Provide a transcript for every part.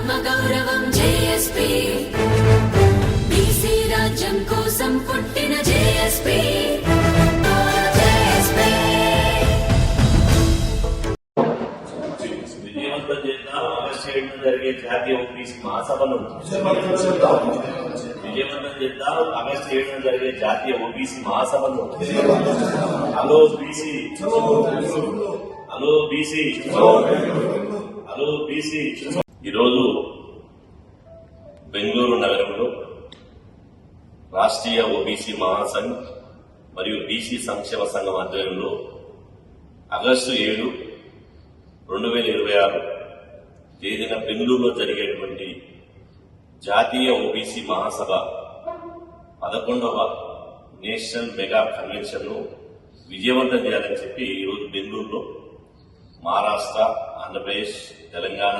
ఆత్మగౌరవం JSP BC రాజ్యం కోసం పుట్టిన జేఎస్పీ విజయవంతం చేద్దాం. ఆగస్టు 7న జరిగే జాతీయ ఓబీసీ మహాసభను విజయవంతం చేద్దాం. ఆగస్టు 7న జరిగే జాతీయ ఓబీసీ మహాసభను hello BC, hello BC, hello BC. ఈరోజు బెంగళూరు నగరంలో రాష్ట్రీయ ఓబీసీ మహాసంఘ్ మరియు బీసీ సంక్షేమ సంఘం ఆధ్వర్యంలో ఆగస్టు 7, 2026 తేదీన బెంగళూరులో జరిగేటువంటి జాతీయ ఓబీసీ మహాసభ 11వ నేషనల్ మెగా కన్వెన్షన్ ను విజయవంతం చేయాలని చెప్పి ఈరోజు బెంగళూరులో మహారాష్ట్ర, ఆంధ్రప్రదేశ్, తెలంగాణ,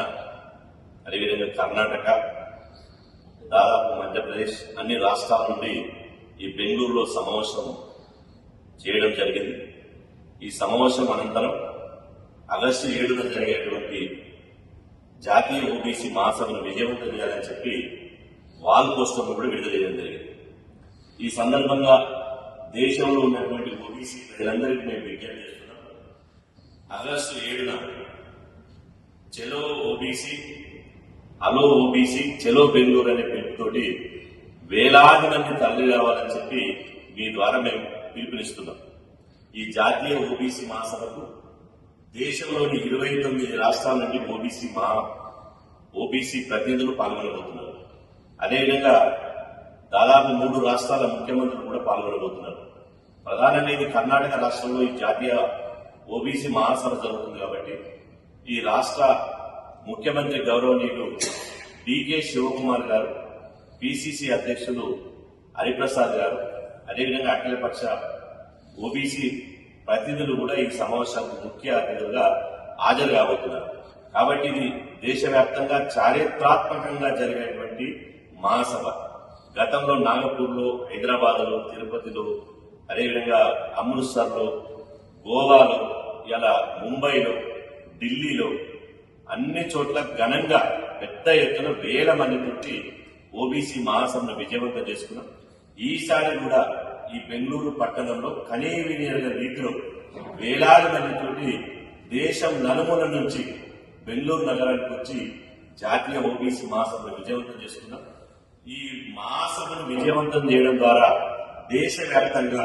అదేవిధంగా కర్ణాటక, దాదాపు మధ్యప్రదేశ్ అన్ని రాష్ట్రాల నుండి ఈ బెంగళూరులో సమావేశం చేయడం జరిగింది. ఈ సమావేశం అనంతరం ఆగస్టు 7న జరిగేటువంటి జాతీయ ఓబీసీ మహాసభను విజయవంతం చేయాలని చెప్పి వాల్ పోస్టర్ను కూడా విడుదల చేయడం జరిగింది. ఈ సందర్భంగా దేశంలో ఉన్నటువంటి ఓబీసీ ప్రజలందరికీ మేము విజ్ఞప్తి చేస్తున్నాం. ఆగస్టు 7న చెలో ఓబీసీ, హలో ఓబీసీ, చెలో బెంగళూరు అనే పిలుపుతోటి వేలాది మంది తరలి రావాలని చెప్పి మీ ద్వారా మేము పిలుపునిస్తున్నాం. ఈ జాతీయ ఓబీసీ మహాసభకు దేశంలోని 29 రాష్ట్రాల నుండి ఓబీసీ ప్రతినిధులు పాల్గొనబోతున్నారు. అదేవిధంగా దాదాపు 3 రాష్ట్రాల ముఖ్యమంత్రులు కూడా పాల్గొనబోతున్నారు. ప్రధానంగా ఇది కర్ణాటక రాష్ట్రంలో ఈ జాతీయ ఓబీసీ మహాసభ జరుగుతుంది కాబట్టి ఈ రాష్ట్ర ముఖ్యమంత్రి గౌరవనీయులు డికే శివకుమార్ గారు, పిసిసి అధ్యక్షులు హరిప్రసాద్ గారు, అదేవిధంగా అఖిలపక్ష ఓబీసీ ప్రతినిధులు కూడా ఈ సమావేశానికి ముఖ్య అతిథులుగా హాజరు కాబోతున్నారు. కాబట్టి ఇది దేశవ్యాప్తంగా చారిత్రాత్మకంగా జరిగేటువంటి మహాసభ. గతంలో నాగపూర్లో, హైదరాబాద్లో, తిరుపతిలో, అదేవిధంగా అమృత్సర్లో, గోవాలో, ఇలా ముంబైలో, ఢిల్లీలో అన్ని చోట్ల ఘనంగా పెద్ద ఎత్తున వేల మందితోటి ఓబీసీ మహాసభను విజయవంతం చేసుకున్నాం. ఈసారి కూడా ఈ బెంగళూరు పట్టణంలో కనీవిని రీతిలో వేలాది మందితోటి దేశం నలుమూల నుంచి బెంగళూరు నగరానికి వచ్చి జాతీయ ఓబీసీ మహాసభను విజయవంతం చేసుకున్నాం. ఈ మహాసభను విజయవంతం చేయడం ద్వారా దేశవ్యాప్తంగా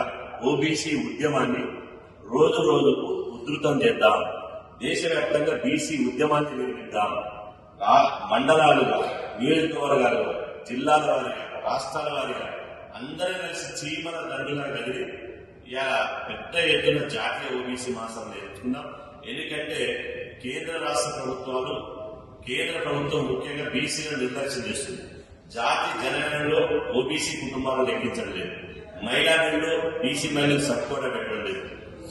ఓబీసీ ఉద్యమాన్ని రోజు రోజుకు ఉధృతం చేద్దాం. దేశవ్యాప్తంగా బీసీ ఉద్యమాన్ని నిర్మిద్దాం. మండలాలుగా, నియోజకవర్గాలుగా, జిల్లాల వారిగా, రాష్ట్రాల వారిగా అందరూ కలిసి చీమల దండుగా కలిగి ఇలా పెద్ద ఎత్తున జాతీయ ఓబీసీ మహాసభను నేర్చుకున్నాం. ఎందుకంటే కేంద్ర రాష్ట్ర ప్రభుత్వాలు, కేంద్ర ప్రభుత్వం ముఖ్యంగా బీసీలను నిర్లక్ష్యం చేస్తుంది. జాతి జనగణనలో ఓబీసీ కుటుంబాలను లెక్కించడం లేదు. మైనారిటీలో బీసీ మహిళలకు సపోర్ట్ పెట్టడం లేదు.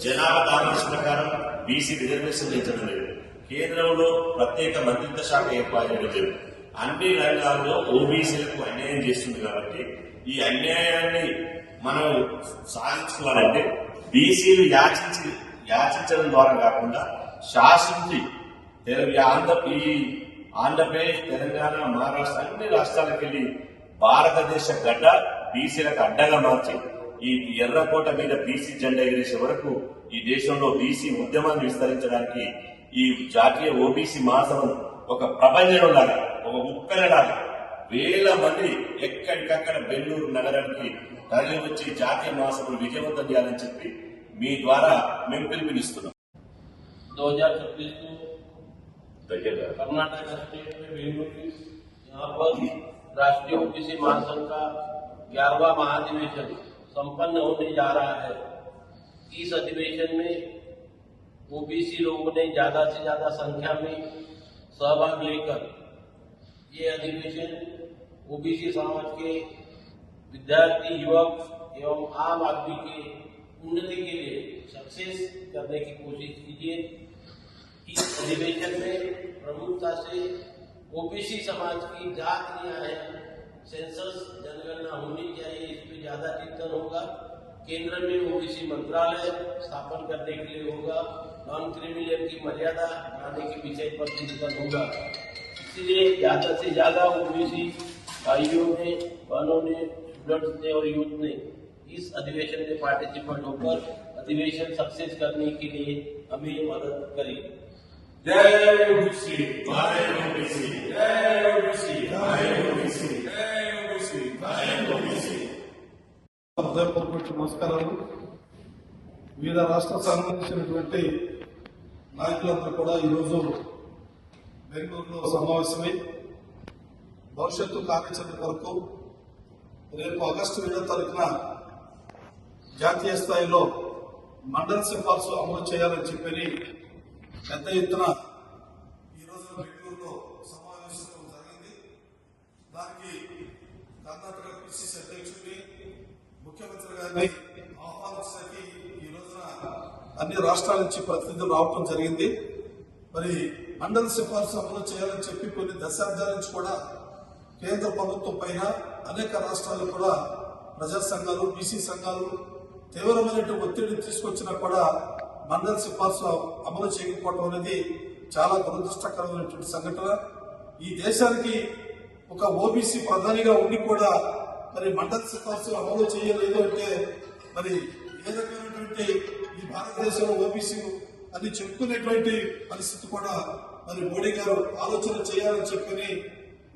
జనాభా దామాష ప్రకారం బీసీ రిజర్వేషన్ పెంచడం లేదు. కేంద్రంలో ప్రత్యేక మంత్రిత్వ శాఖ ఏర్పాటు చేయడం లేదు. అన్ని రంగాల్లో ఓబీసీలకు అన్యాయం చేస్తుంది. కాబట్టి ఈ అన్యాయాన్ని మనం సాధించుకోవాలంటే బీసీలు యాచించడం ద్వారా కాకుండా శాసించి ఆంధ్రప్రదేశ్, తెలంగాణ, మహారాష్ట్ర అన్ని రాష్ట్రాలకు వెళ్లి భారతదేశ గడ్డ బీసీలకు అడ్డగా మార్చి ఈ ఎర్రకోట మీద బీసీ జెండా ఎగిరేసే వరకు ఈ దేశంలో బీసీ ఉద్యమాన్ని విస్తరించడానికి ఈ జాతీయ ఓబీసీ మహాసభను ఒక ప్రపంచం లాగా, ఒక ఉప్పెనలాగా వేల మంది ఎక్కడికక్కడ బెంగళూరు నగరానికి తరలి వచ్చి జాతీయ మహాసభను విజయవంతం చేయాలని చెప్పి మీ ద్వారా మేము పిలుపునిస్తున్నాం. 2026 को कर्नाटक स्टेट में बेंगलुरु यहाँ पर राष्ट्रीय ओबीसी महासंघ का 11वां महाधिवेशन संपन्न होने जा रहा है। इस अधिवेशन में ओबीसी लोगों ने ज्यादा से ज्यादा संख्या में सहभाग लेकर ये अधिवेशन ओबीसी समाज के विद्यार्थी, युवक एवं आम आदमी के उन्नति के लिए सक्सेस करने की कोशिश कीजिए। इस अधिवेशन में प्रमुखता से ओबीसी समाज की जात न्याय है, सेंसस जनगणना होनी चाहिए, इस पर ज्यादा चिंतन होगा। केंद्र में ओबीसी मंत्रालय स्थापन करने के लिए होगा। नॉन क्रिमिनल की मर्यादा बढ़ाने के विषय पर चिंतन होगा। इसलिए ज्यादा से ज्यादा ओबीसी भाइयों ने, बहनों ने, स्टूडेंट्स ने और यूथ ने इस अधिवेशन में पार्टिसिपेट होकर अधिवेशन सक्सेस करने के लिए हमें मदद करें। जय ओबीसी, जय ओबीसी, जय ओबीसी, जय ओबीसी, जय ओबीसी, जय ओबीसी। హృదయపూర్వక నమస్కారాలు. వివిధ రాష్ట్రాలకు సంబంధించినటువంటి నాయకులందరూ కూడా ఈరోజు బెంగళూరులో సమావేశమై భవిష్యత్తు కార్యాచరణ కొరకు రేపు ఆగస్టు 7వ తారీఖున జాతీయ స్థాయిలో మండల సిఫార్సు అమలు చేయాలని చెప్పి పెద్ద ఎత్తున ఈరోజు బెంగళూరులో సమావేశం జరిగింది. దానికి కర్ణాటక పిసిసి అధ్యక్షుడిని, ముఖ్యమంత్రి గారిని ఆహ్వానించడానికి ఈ రోజున అన్ని రాష్ట్రాల నుంచి ప్రతినిధులు రావడం జరిగింది. మరి మండల సిఫార్సు అమలు చేయాలని చెప్పి కొన్ని దశాబ్దాల నుంచి కూడా కేంద్ర ప్రభుత్వం పైన అనేక రాష్ట్రాలు కూడా ప్రజా సంఘాలు, బీసీ సంఘాలు తీవ్రమైన ఒత్తిడి తీసుకొచ్చినా కూడా మండల సిఫార్సు అమలు చేయకపోవడం అనేది చాలా దురదృష్టకరమైనటువంటి సంఘటన. ఈ దేశానికి ఒక ఓబీసీ ప్రధానిగా ఉండి కూడా మరి మండల సిఫార్సు అమలు చేయలేదు అంటే మరి ఏ రకమైనటువంటి ఈ భారతదేశంలో ఓబీసీ అని చెప్పుకునేటువంటి పరిస్థితి కూడా మరి మోడీ గారు ఆలోచన చేయాలని చెప్పని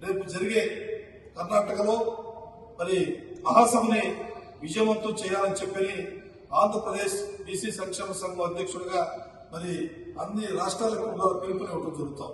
రేపు జరిగే కర్ణాటకలో మరి మహాసభని విజయవంతం చేయాలని చెప్పని ఆంధ్రప్రదేశ్ బీసీ సంక్షేమ సంఘం అధ్యక్షుడిగా మరి అన్ని రాష్ట్రాలకు పిలుపునివ్వడం జరుగుతాం.